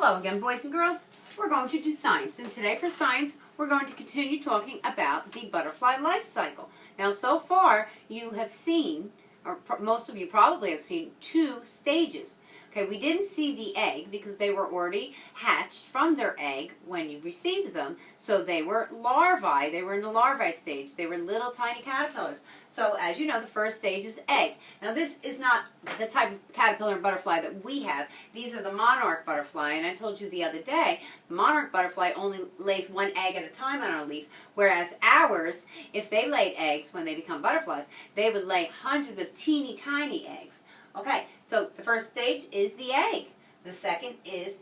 Hello again, boys and girls. We're going to do science, and today for science we're going to continue talking about the butterfly life cycle. Now so far you have seen, or most of you probably have seen, two stages. Okay, we didn't see the egg because they were already hatched from their egg when you received them. So they were larvae. They were in the larvae stage. They were little tiny caterpillars. So as you know, the first stage is egg. Now this is not the type of caterpillar and butterfly that we have. These are the monarch butterfly. And I told you the other day, the monarch butterfly only lays one egg at a time on our leaf. Whereas ours, if they laid eggs when they become butterflies, they would lay hundreds of teeny tiny eggs. Okay, so the first stage is the egg. The second is,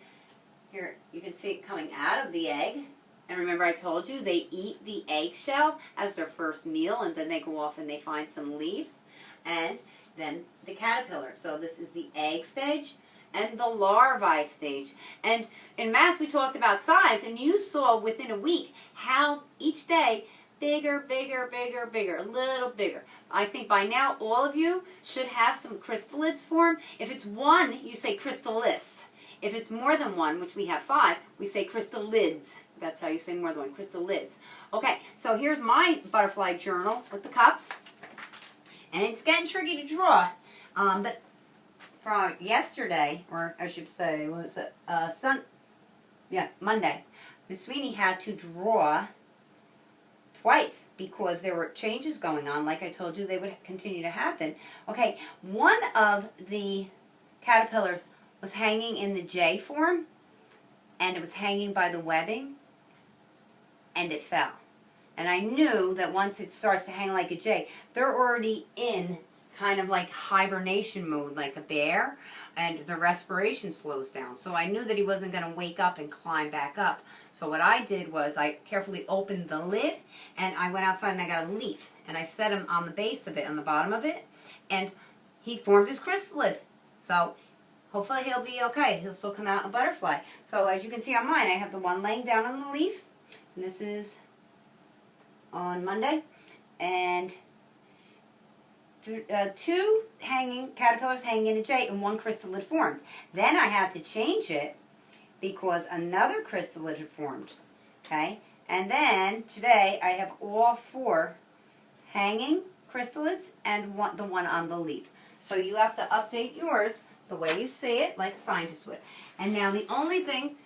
here you can see it coming out of the egg. And remember I told you they eat the eggshell as their first meal, and then they go off and they find some leaves. And then the caterpillar. So this is the egg stage and the larvae stage. And in math we talked about size, and you saw within a week how each day bigger, bigger, bigger, bigger, a little bigger. I think by now all of you should have some crystallids form. If it's one, you say crystallis. If it's more than one, which we have 5, we say crystallids. That's how you say more than one, crystallids. Okay, so here's my butterfly journal with the cups. And it's getting tricky to draw. But from yesterday, or I should say, what was it? Monday. Miss Sweeney had to draw twice because there were changes going on. Like I told you, they would continue to happen. Okay, one of the caterpillars was hanging in the J form, and it was hanging by the webbing, and it fell. And I knew that once it starts to hang like a J, they're already in kind of like hibernation mode, like a bear, and the respiration slows down. So I knew that he wasn't going to wake up and climb back up. So what I did was I carefully opened the lid, and I went outside and I got a leaf, and I set him on the base of it, on the bottom of it, and he formed his chrysalid. So hopefully he'll be okay. He'll still come out a butterfly. So as you can see on mine, I have the one laying down on the leaf, and this is on Monday, and two caterpillars hanging in a J and one chrysalid formed. Then I had to change it because another chrysalid had formed. Okay, and then today I have all 4 hanging chrysalids and the one on the leaf. So you have to update yours the way you see it, like a scientist would. And now the only thing,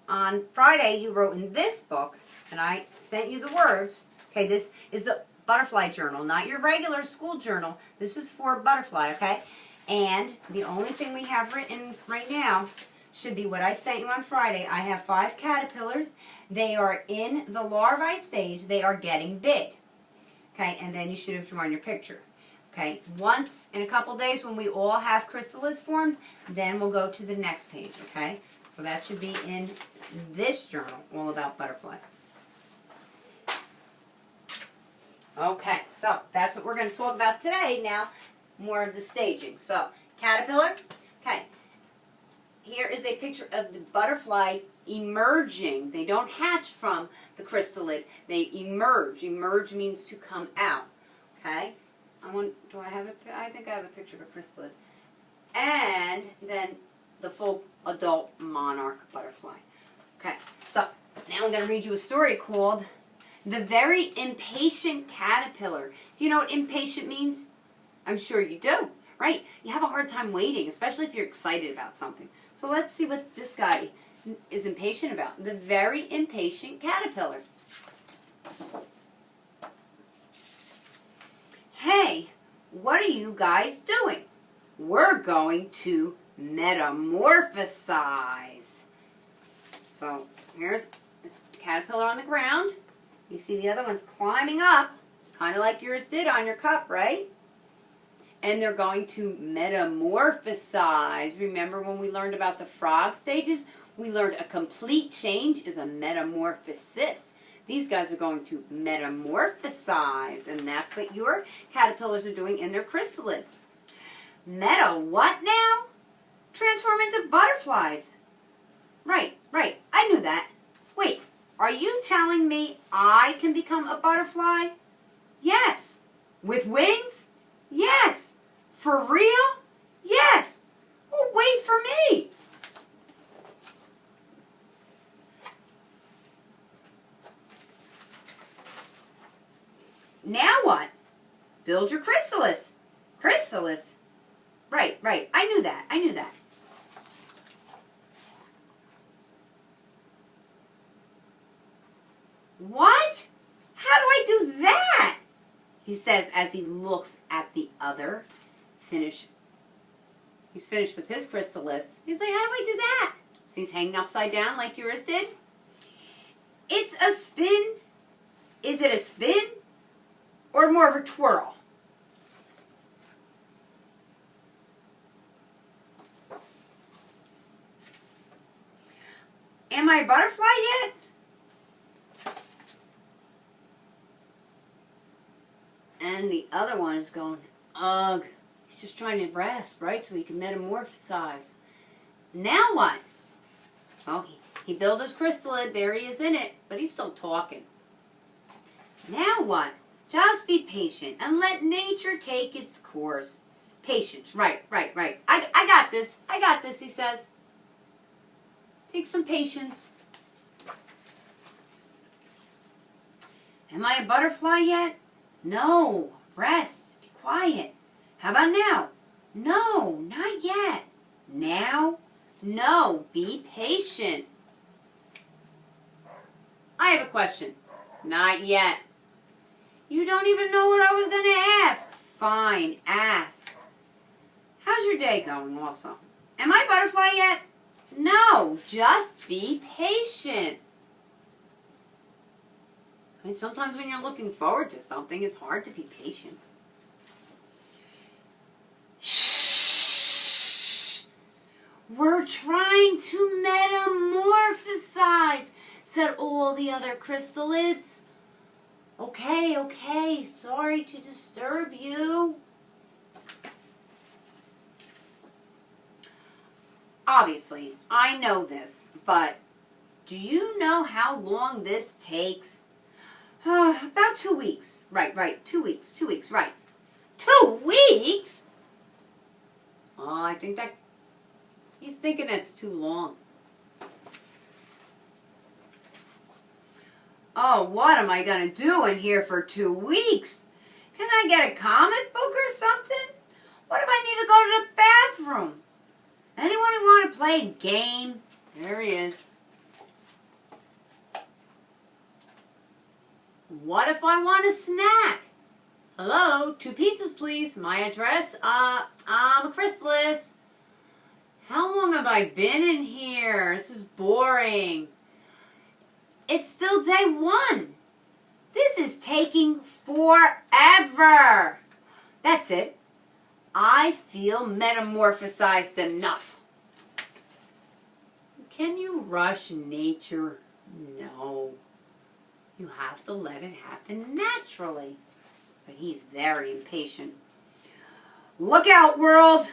on Friday you wrote in this book, and I sent you the words. Okay, this is the butterfly journal, not your regular school journal. This is for butterfly, okay? And the only thing we have written right now should be what I sent you on Friday. I have 5 caterpillars. They are in the larvae stage. They are getting big. Okay, and then you should have drawn your picture. Okay, once in a couple days when we all have chrysalids formed, then we'll go to the next page, okay? So that should be in this journal, all about butterflies. Okay, so that's what we're going to talk about today. Now, more of the staging. So, caterpillar. Okay, here is a picture of the butterfly emerging. They don't hatch from the chrysalid. They emerge. Emerge means to come out. Okay, do I have I think I have a picture of a chrysalid. And then the full adult monarch butterfly. Okay, so now I'm going to read you a story called The Very Impatient Caterpillar. Do you know what impatient means? I'm sure you do, right? You have a hard time waiting, especially if you're excited about something. So let's see what this guy is impatient about. The Very Impatient Caterpillar. Hey, what are you guys doing? We're going to metamorphosize. So here's this caterpillar on the ground. You see the other ones climbing up, kind of like yours did on your cup, right? And they're going to metamorphosize. Remember when we learned about the frog stages? We learned a complete change is a metamorphosis. These guys are going to metamorphosize, and that's what your caterpillars are doing in their chrysalid. Meta what now? Transform into butterflies. Right, I knew that. Wait. Are you telling me I can become a butterfly? Yes. With wings? Yes. For real? Yes. Well, wait for me. Build your chrysalis. Chrysalis. Right, right. I knew that. I knew that. What? How do I do that? He says as he looks at the other finish. He's finished with his chrysalis. He's like, how do I do that? So he's hanging upside down like yours did. It's a spin. Is it a spin or more of a twirl? Am I a butterfly yet? And the other one is going, ugh. He's just trying to rest, right? So he can metamorphosize. Now what? Well, he built his chrysalid. There he is in it. But he's still talking. Now what? Just be patient and let nature take its course. Patience. Right, right, right. I got this. I got this, he says. Take some patience. Am I a butterfly yet? No. Rest. Be quiet. How about now? No, not yet. Now? No. Be patient. I have a question. Not yet. You don't even know what I was going to ask. Fine, ask. How's your day going also? Am I a butterfly yet? No, just be patient. I mean, sometimes when you're looking forward to something, it's hard to be patient. Shh! We're trying to metamorphosize, said all the other chrysalids. Okay, okay, sorry to disturb you. Obviously, I know this, but do you know how long this takes? About 2 weeks. Right, 2 weeks, 2 weeks, right. 2 weeks? Oh, I think that, he's thinking it's too long. Oh, what am I going to do in here for 2 weeks? Can I get a comic book or something? What if I need to go to the bathroom? Anyone who want to play a game? There he is. What if I want a snack? Hello, 2 pizzas please. My address? I'm a chrysalis. How long have I been in here? This is boring. It's still day 1. This is taking forever. That's it. I feel metamorphosized enough. Can you rush nature? No. You have to let it happen naturally. But he's very impatient. Look out, world.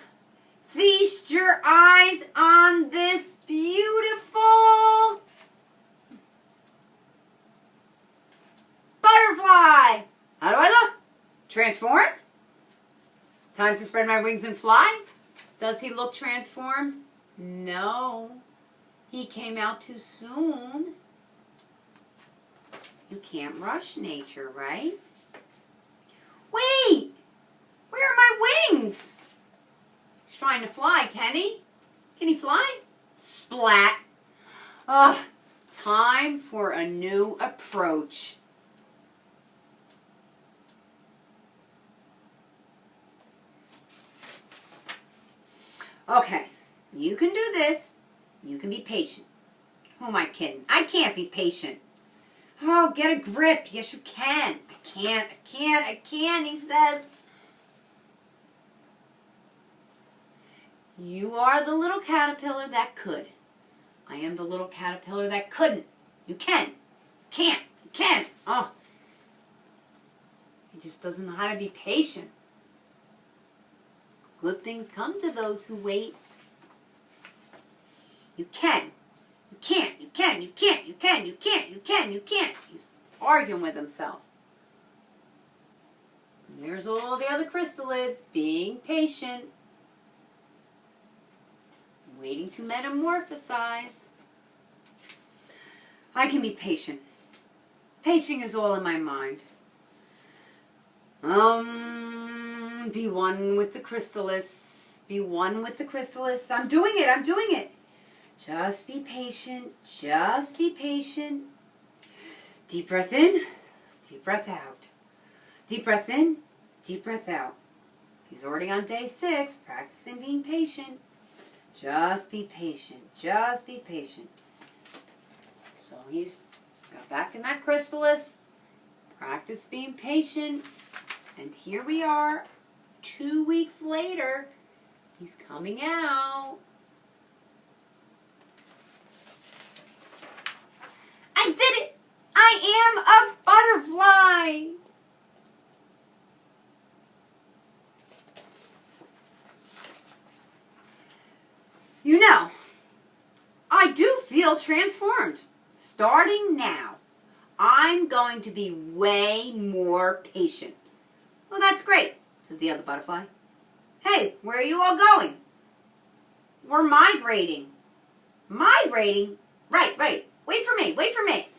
Feast your eyes on this beautiful butterfly. How do I look? Transformed? Time to spread my wings and fly? Does he look transformed? No. He came out too soon. You can't rush nature, right? Wait! Where are my wings? He's trying to fly, can he? Can he fly? Splat. Ugh. Time for a new approach. Okay, you can do this. You can be patient. Who am I kidding? I can't be patient. Oh, get a grip. Yes, you can. I can't, he says. You are the little caterpillar that could. I am the little caterpillar that couldn't. You can. Can't. You can. Oh. He just doesn't know how to be patient. Good things come to those who wait. You can. You can't. You can. You can't. You can. You can't. You can. You can't. He's arguing with himself. And there's all the other chrysalids being patient. Waiting to metamorphosize. I can be patient. Patient is all in my mind. Be one with the chrysalis. Be one with the chrysalis. I'm doing it. I'm doing it. Just be patient. Just be patient. Deep breath in. Deep breath out. Deep breath in. Deep breath out. He's already on day 6, practicing being patient. Just be patient. Just be patient. So he's got back in that chrysalis. Practice being patient. And here we are, 2 weeks later. He's coming out. I did it! I am a butterfly! You know, I do feel transformed. Starting now, I'm going to be way more patient. Well, that's great, said the other butterfly. Hey, where are you all going? We're migrating. Migrating? Right. Wait for me.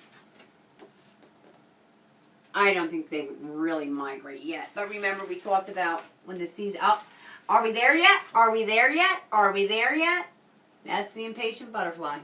I don't think they would really migrate yet. But remember, we talked about when the season... Oh, are we there yet? Are we there yet? Are we there yet? That's the impatient butterfly.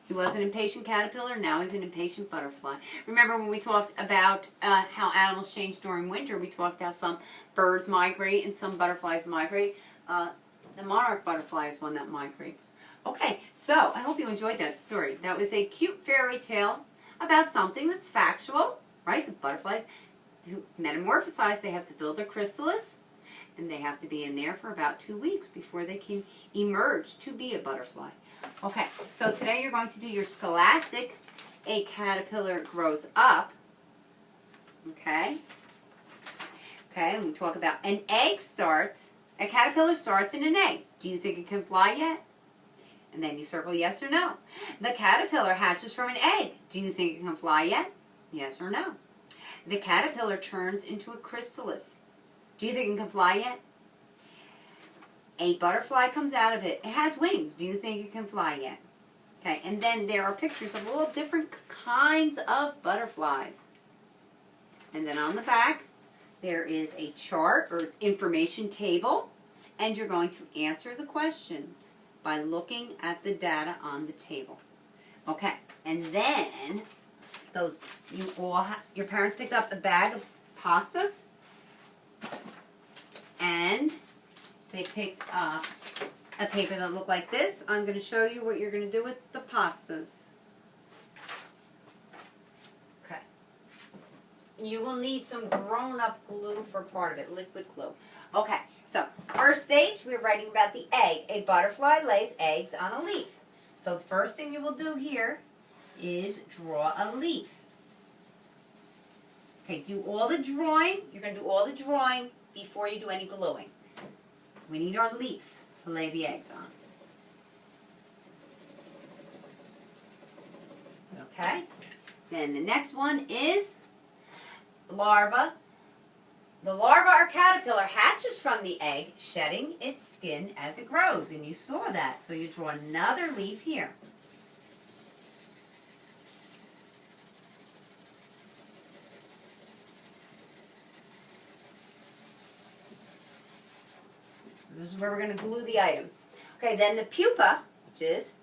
He was an impatient caterpillar, now he's an impatient butterfly. Remember when we talked about how animals change during winter, we talked how some birds migrate and some butterflies migrate. The monarch butterfly is one that migrates. Okay, so I hope you enjoyed that story. That was a cute fairy tale about something that's factual, right? The butterflies, to metamorphosize, they have to build their chrysalis, and they have to be in there for about 2 weeks before they can emerge to be a butterfly. Okay, so today you're going to do your scholastic, a caterpillar grows up. Okay, and we talk about a caterpillar starts in an egg. Do you think it can fly yet? And then you circle yes or no. The caterpillar hatches from an egg. Do you think it can fly yet? Yes or no. The caterpillar turns into a chrysalis. Do you think it can fly yet? A butterfly comes out of it. It has wings. Do you think it can fly yet? Okay, and then there are pictures of all different kinds of butterflies. And then on the back, there is a chart or information table, and you're going to answer the question by looking at the data on the table. Okay, and then your parents picked up a bag of pastas, and they picked up a paper that looked like this. I'm going to show you what you're going to do with the pastas. Okay. You will need some grown-up glue for part of it, liquid glue. Okay, so first stage, we're writing about the egg. A butterfly lays eggs on a leaf. So the first thing you will do here is draw a leaf. Okay, do all the drawing. You're going to do all the drawing before you do any gluing. So we need our leaf to lay the eggs on. Okay. Then the next one is larva. The larva or caterpillar hatches from the egg, shedding its skin as it grows. And you saw that. So you draw another leaf here. This is where we're going to glue the items. Okay, then the pupa, which is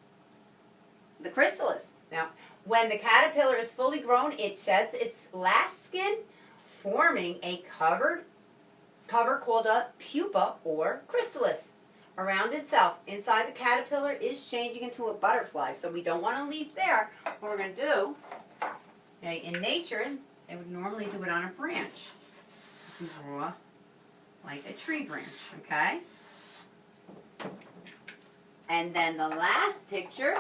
the chrysalis. Now, when the caterpillar is fully grown, it sheds its last skin, forming a cover called a pupa or chrysalis around itself. Inside the caterpillar is changing into a butterfly, so we don't want a leaf there. What we're going to do, okay, in nature, they would normally do it on a branch. You can draw like a tree branch, okay? And then the last picture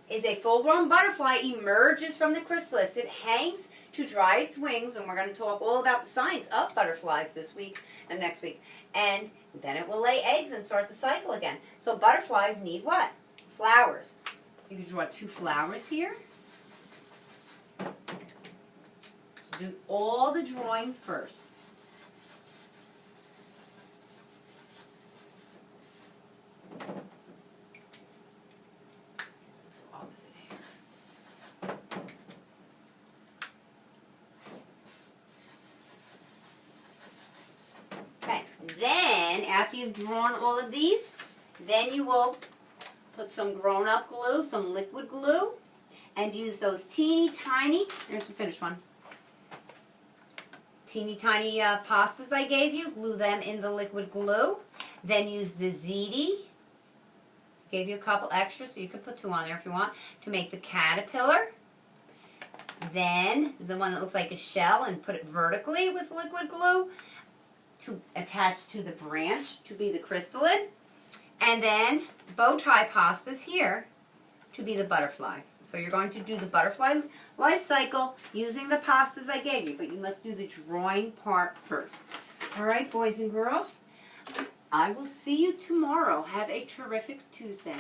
is a full-grown butterfly emerges from the chrysalis. It hangs to dry its wings, and we're going to talk all about the science of butterflies this week and next week. And then it will lay eggs and start the cycle again. So butterflies need what? Flowers. So you can draw 2 flowers here. So do all the drawing first. After you've drawn all of these, then you will put some grown-up glue, some liquid glue, and use those teeny tiny, here's the finished one, teeny tiny pastas I gave you, glue them in the liquid glue. Then use the ziti, gave you a couple extras so you can put 2 on there if you want, to make the caterpillar. Then the one that looks like a shell, and put it vertically with liquid glue to attach to the branch to be the chrysalid. And then bow tie pastas here to be the butterflies. So you're going to do the butterfly life cycle using the pastas I gave you, but you must do the drawing part first. All right, boys and girls, I will see you tomorrow. Have a terrific Tuesday.